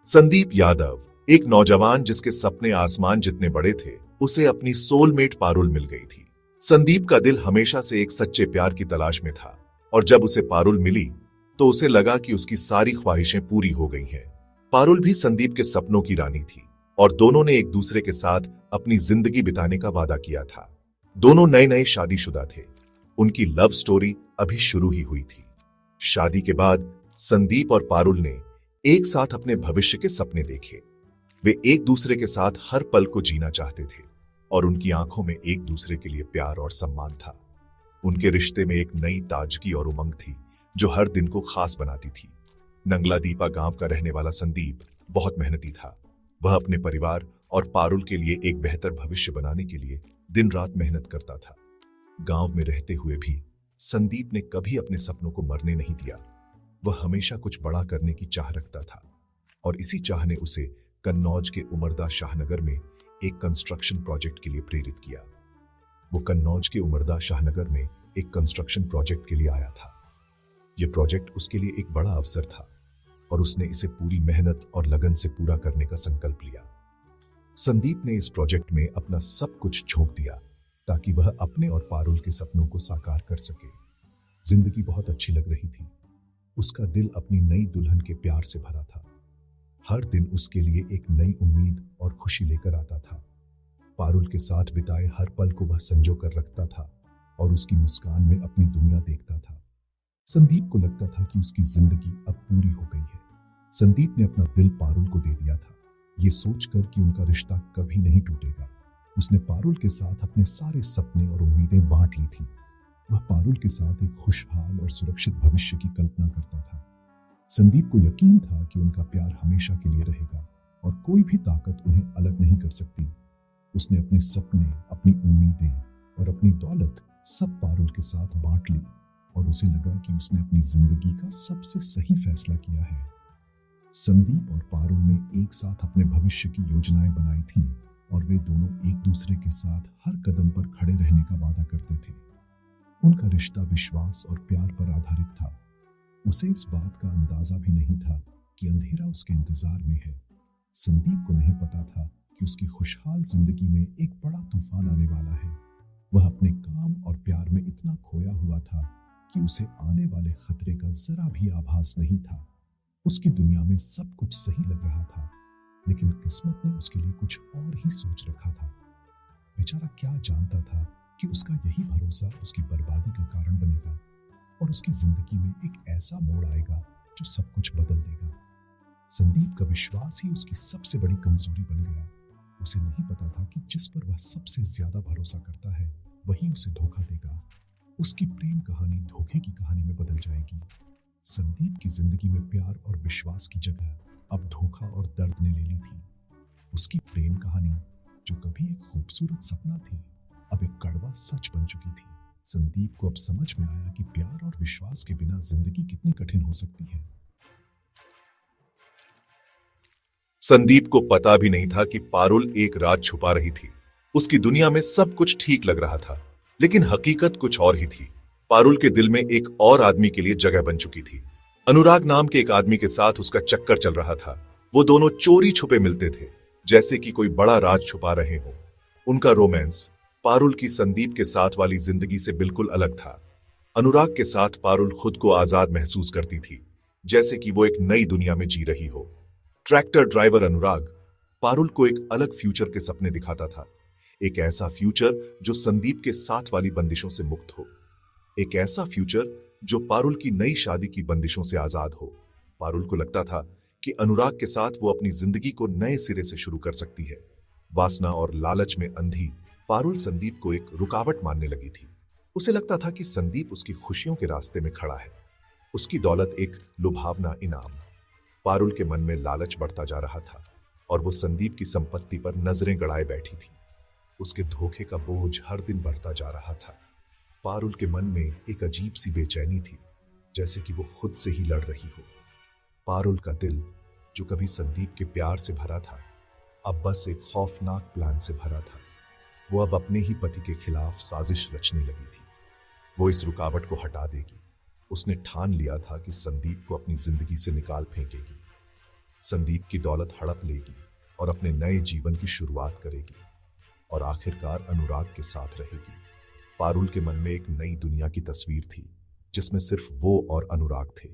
संदीप यादव, एक नौजवान जिसके सपने आसमान जितने बड़े थे, उसे अपनी सोलमेट पारुल मिल गई थी। संदीप का दिल हमेशा से एक सच्चे प्यार की तलाश में था और जब उसे पारुल मिली तो उसे लगा कि उसकी सारी ख्वाहिशें पूरी हो गई हैं। पारुल भी संदीप के सपनों की रानी थी और दोनों ने एक दूसरे के साथ अपनी जिंदगी बिताने का वादा किया था। दोनों नए नए शादीशुदा थे। उनकी लव स्टोरी अभी शुरू ही हुई थी। शादी के बाद संदीप और पारुल ने एक साथ अपने भविष्य के सपने देखे। वे एक दूसरे के साथ हर पल को जीना चाहते थे और उनकी आंखों में एक दूसरे के लिए प्यार और सम्मान था। उनके रिश्ते में एक नई ताजगी और उमंग थी जो हर दिन को खास बनाती थी। नंगला दीपा गांव का रहने वाला संदीप बहुत मेहनती था। वह अपने परिवार और पारुल के लिए एक बेहतर भविष्य बनाने के लिए दिन रात मेहनत करता था। गांव में रहते हुए भी संदीप ने कभी अपने सपनों को मरने नहीं दिया। वह हमेशा कुछ बड़ा करने की चाह रखता था और इसी चाह ने उसे कन्नौज के उमरदा शाहनगर में एक कंस्ट्रक्शन प्रोजेक्ट के लिए प्रेरित किया। वो कन्नौज के उमरदा शाहनगर में एक कंस्ट्रक्शन प्रोजेक्ट के लिए आया था। यह प्रोजेक्ट उसके लिए एक बड़ा अवसर था और उसने इसे पूरी मेहनत और लगन से पूरा करने का संकल्प लिया। संदीप ने इस प्रोजेक्ट में अपना सब कुछ झोंक दिया ताकि वह अपने और पारुल के सपनों को साकार कर सके। जिंदगी बहुत अच्छी लग रही थी। उसका दिल अपनी नई दुल्हन के प्यार से भरा था। हर दिन उसके लिए एक नई उम्मीद और खुशी लेकर आता था। पारुल के साथ बिताए हर पल को वह संजो कर रखता था और उसकी मुस्कान में अपनी दुनिया देखता था। संदीप को लगता था कि उसकी जिंदगी अब पूरी हो गई है। संदीप ने अपना दिल पारुल को दे दिया था, ये सोचकर कि उनका रिश्ता कभी नहीं टूटेगा। उसने पारुल के साथ अपने सारे सपने और उम्मीदें बांट ली थी। वह पारुल के साथ एक खुशहाल और सुरक्षित भविष्य की कल्पना करता था। संदीप को यकीन था कि उनका प्यार हमेशा के लिए रहेगा और कोई भी ताकत उन्हें अलग नहीं कर सकती। उसने अपने सपने, अपनी उम्मीदें और अपनी दौलत सब पारुल के साथ बांट ली और उसे लगा कि उसने अपनी जिंदगी का सबसे सही फैसला किया है। संदीप और पारुल ने एक साथ अपने भविष्य की योजनाएं बनाई थीं और वे दोनों एक दूसरे के साथ हर कदम पर खड़े रहने का वादा करते थे। उनका रिश्ता विश्वास और प्यार पर आधारित था। उसे इस बात का अंदाजा भी नहीं था कि अंधेरा उसके इंतजार में है। संदीप को नहीं पता था कि उसकी खुशहाल जिंदगी में एक बड़ा तूफान आने वाला है। वह अपने काम और प्यार में इतना खोया हुआ था कि उसे आने वाले खतरे का जरा भी आभास नहीं था। उसकी दुनिया में सब कुछ सही लग रहा था, लेकिन किस्मत ने उसके लिए कुछ और ही सोच रखा था। बेचारा क्या जानता था कि उसका यही भरोसा उसकी बर्बादी का कारण बनेगा और उसकी जिंदगी में एक ऐसा मोड़ आएगा जो सब कुछ बदल देगा। संदीप का विश्वास ही उसकी सबसे बड़ी कमजोरी बन गया। उसे नहीं पता था कि जिस पर वह सबसे ज्यादा भरोसा करता है वही उसे धोखा देगा। उसकी प्रेम कहानी धोखे की कहानी में बदल जाएगी। संदीप की जिंदगी में प्यार और विश्वास की जगह अब धोखा और दर्द ने ले ली थी। उसकी प्रेम कहानी जो कभी एक खूबसूरत सपना थी, अब एक कड़वा सच बन चुकी थी। संदीप को अब समझ में आया कि प्यार और विश्वास के बिना जिंदगी कितनी कठिन हो सकती है। संदीप को पता भी नहीं था कि पारुल एक राज छुपा रही थी। उसकी दुनिया में सब कुछ ठीक लग रहा था, लेकिन हकीकत कुछ और ही थी। पारुल के दिल में एक और आदमी के लिए जगह बन चुकी थी। अनुराग नाम के एक आदमी के साथ उसका चक्कर चल रहा था। वो दोनों चोरी छुपे मिलते थे, जैसे कि कोई बड़ा राज छुपा रहे हो। उनका रोमांस पारुल की संदीप के साथ वाली जिंदगी से बिल्कुल अलग था। अनुराग के साथ पारुल खुद को आजाद महसूस करती थी, जैसे कि वो एक नई दुनिया में जी रही हो। ट्रैक्टर ड्राइवर अनुराग पारुल को एक अलग फ्यूचर के सपने दिखाता था। एक ऐसा फ्यूचर जो संदीप के साथ वाली बंदिशों से मुक्त हो। एक ऐसा फ्यूचर जो पारुल की नई शादी की बंदिशों से आजाद हो। पारुल को लगता था कि अनुराग के साथ वो अपनी जिंदगी को नए सिरे से शुरू कर सकती है। वासना और लालच में अंधी पारुल संदीप को एक रुकावट मानने लगी थी। उसे लगता था कि संदीप उसकी खुशियों के रास्ते में खड़ा है, उसकी दौलत एक लुभावना इनाम। पारुल के मन में लालच बढ़ता जा रहा था और वो संदीप की संपत्ति पर नजरें गड़ाए बैठी थी। उसके धोखे का बोझ हर दिन बढ़ता जा रहा था। पारुल के मन में एक अजीब सी बेचैनी थी, जैसे कि वो खुद से ही लड़ रही हो। पारुल का दिल, जो कभी संदीप के प्यार से भरा था, अब बस एक खौफनाक प्लान से भरा था। वो अब अपने ही पति के खिलाफ साजिश रचने लगी थी। वो इस रुकावट को हटा देगी। उसने ठान लिया था कि संदीप को अपनी जिंदगी से निकाल फेंकेगी। संदीप की दौलत हड़प लेगी और अपने नए जीवन की शुरुआत करेगी और आखिरकार अनुराग के साथ रहेगी। पारुल के मन में एक नई दुनिया की तस्वीर थी जिसमें सिर्फ वो और अनुराग थे।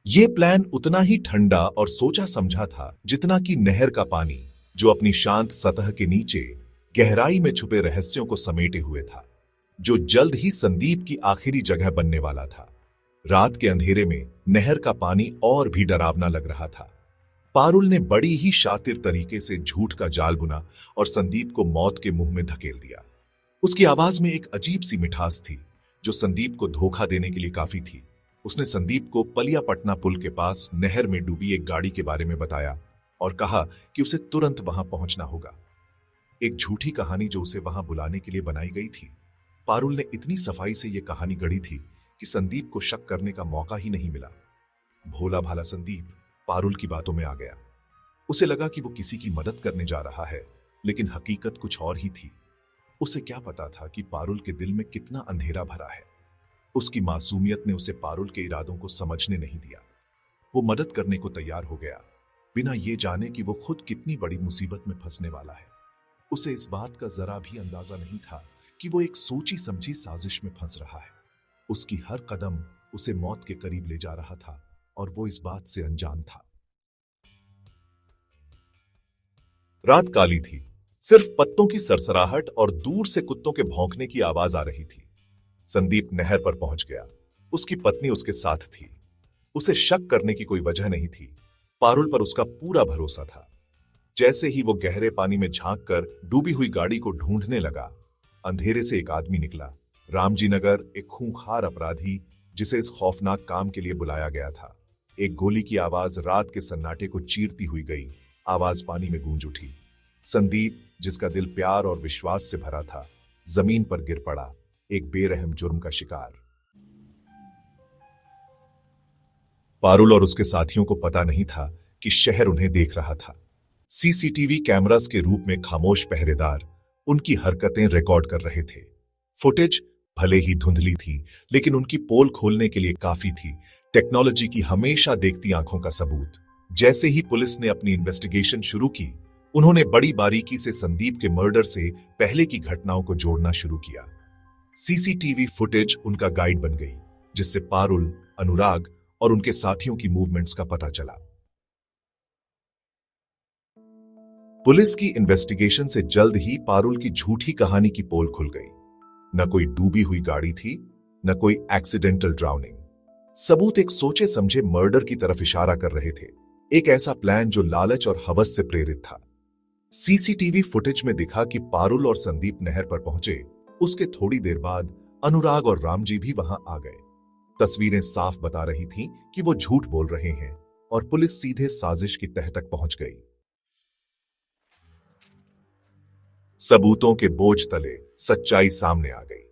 ये प्लान उतना ही ठंडा और सोचा समझा था जितना कि नहर का पानी जो अपनी शांत सतह के नीचे गहराई में छुपे रहस्यों को समेटे हुए था, जो जल्द ही संदीप की आखिरी जगह बनने वाला था। रात के अंधेरे में नहर का पानी और भी डरावना लग रहा था। पारुल ने बड़ी ही शातिर तरीके से झूठ का जाल बुना और संदीप को मौत के मुंह में धकेल दिया। उसकी आवाज में एक अजीब सी मिठास थी जो संदीप को धोखा देने के लिए काफी थी। उसने संदीप को पलियापटना पुल के पास नहर में डूबी एक गाड़ी के बारे में बताया और कहा कि उसे तुरंत वहां पहुंचना होगा। एक झूठी कहानी जो उसे वहां बुलाने के लिए बनाई गई थी। पारुल ने इतनी सफाई से यह कहानी गढ़ी थी कि संदीप को शक करने का मौका ही नहीं मिला। भोला भाला संदीप पारुल की बातों में आ गया। उसे लगा कि वो किसी की मदद करने जा रहा है, लेकिन हकीकत कुछ और ही थी। उसे क्या पता था कि पारुल के दिल में कितना अंधेरा भरा है। उसकी मासूमियत ने उसे पारुल के इरादों को समझने नहीं दिया। वो मदद करने को तैयार हो गया, बिना ये जाने कि वो खुद कितनी बड़ी मुसीबत में फंसने वाला है। उसे इस बात का जरा भी अंदाजा नहीं था कि वो एक सोची समझी साजिश में फंस रहा है। उसकी हर कदम उसे मौत के करीब ले जा रहा था और वो इस बात से अनजान था। रात काली थी, सिर्फ पत्तों की सरसराहट और दूर से कुत्तों के भौंकने की आवाज आ रही थी। संदीप नहर पर पहुंच गया। उसकी पत्नी उसके साथ थी। उसे शक करने की कोई वजह नहीं थी। पारुल पर उसका पूरा भरोसा था। जैसे ही वो गहरे पानी में झांक कर डूबी हुई गाड़ी को ढूंढने लगा, अंधेरे से एक आदमी निकला। रामजी नगर एक खूंखार अपराधी जिसे इस खौफनाक काम के लिए बुलाया गया था। एक गोली की आवाज रात के सन्नाटे को चीरती हुई गई। आवाज पानी में गूंज उठी। संदीप, जिसका दिल प्यार और विश्वास से भरा था, जमीन पर गिर पड़ा, एक बेरहम जुर्म का शिकार। पारुल और उसके साथियों को पता नहीं था कि शहर उन्हें देख रहा था। सीसीटीवी कैमरास के रूप में खामोश पहरेदार उनकी हरकतें रिकॉर्ड कर रहे थे। फुटेज भले ही धुंधली थी, लेकिन उनकी पोल खोलने के लिए काफी थी। टेक्नोलॉजी की हमेशा देखती आंखों का सबूत। जैसे ही पुलिस ने अपनी इन्वेस्टिगेशन शुरू की, उन्होंने बड़ी बारीकी से संदीप के मर्डर से पहले की घटनाओं को जोड़ना शुरू किया। सीसीटीवी फुटेज उनका गाइड बन गई, जिससे पारुल, अनुराग और उनके साथियों की मूवमेंट्स का पता चला। पुलिस की इन्वेस्टिगेशन से जल्द ही पारुल की झूठी कहानी की पोल खुल गई। न कोई डूबी हुई गाड़ी थी, न कोई एक्सीडेंटल ड्राउनिंग। सबूत एक सोचे समझे मर्डर की तरफ इशारा कर रहे थे। एक ऐसा प्लान जो लालच और हवस से प्रेरित था। सीसीटीवी फुटेज में दिखा कि पारुल और संदीप नहर पर पहुंचे। उसके थोड़ी देर बाद अनुराग और रामजी भी वहां आ गए। तस्वीरें साफ बता रही थीं कि वो झूठ बोल रहे हैं और पुलिस सीधे साजिश की तह तक पहुंच गई। सबूतों के बोझ तले सच्चाई सामने आ गई।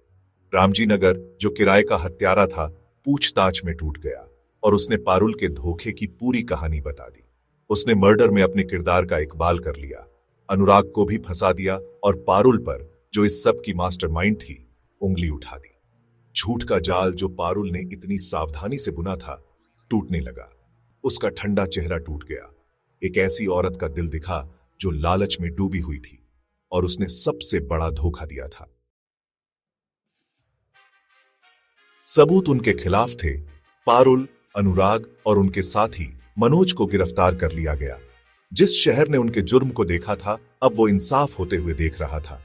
रामजी नगर, जो किराए का हत्यारा था, पूछताछ में टूट गया और उसने पारुल के धोखे की पूरी कहानी बता दी। उसने मर्डर में अपने किरदार का इकबाल कर लिया, अनुराग को भी फंसा दिया और पारुल पर, जो इस सब की मास्टरमाइंड थी, उंगली उठा दी। झूठ का जाल जो पारुल ने इतनी सावधानी से बुना था, टूटने लगा। उसका ठंडा चेहरा टूट गया। एक ऐसी औरत का दिल दिखा जो लालच में डूबी हुई थी और उसने सबसे बड़ा धोखा दिया था। सबूत उनके खिलाफ थे। पारुल, अनुराग और उनके साथी मनोज को गिरफ्तार कर लिया गया। जिस शहर ने उनके जुर्म को देखा था, अब वो इंसाफ होते हुए देख रहा था।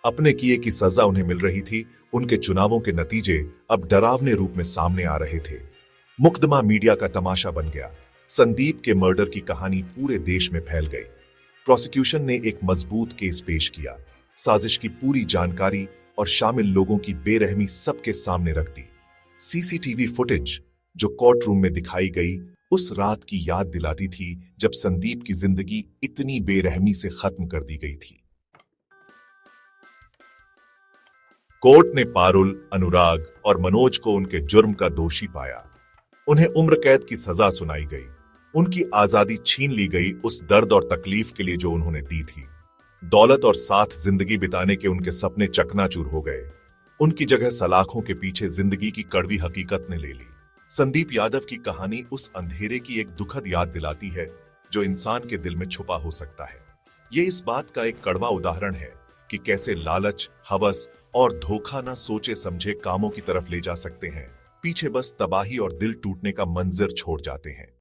अपने किए की सजा उन्हें मिल रही थी। उनके चुनावों के नतीजे अब डरावने रूप में सामने आ रहे थे। मुकदमा मीडिया का तमाशा बन गया। संदीप के मर्डर की कहानी पूरे देश में फैल गई। प्रोसिक्यूशन ने एक मजबूत केस पेश किया, साजिश की पूरी जानकारी और शामिल लोगों की बेरहमी सबके सामने रख दी। सीसीटीवी फुटेज जो कोर्ट रूम में दिखाई गई, उस रात की याद दिलाती थी जब संदीप की जिंदगी इतनी बेरहमी से खत्म कर दी गई थी। कोर्ट ने पारुल, अनुराग और मनोज को उनके जुर्म का दोषी पाया। उन्हें उम्र कैद की सजा सुनाई गई। उनकी आजादी छीन ली गई उस दर्द और तकलीफ के लिए जो उन्होंने दी थी। दौलत और साथ जिंदगी बिताने के उनके सपने चकनाचूर हो गए। उनकी जगह सलाखों के पीछे जिंदगी की कड़वी हकीकत ने ले ली। संदीप यादव की कहानी उस अंधेरे की एक दुखद याद दिलाती है जो इंसान के दिल में छुपा हो सकता है। ये इस बात का एक कड़वा उदाहरण है कि कैसे लालच, हवस और धोखा न सोचे समझे कामों की तरफ ले जा सकते हैं, पीछे बस तबाही और दिल टूटने का मंजर छोड़ जाते हैं।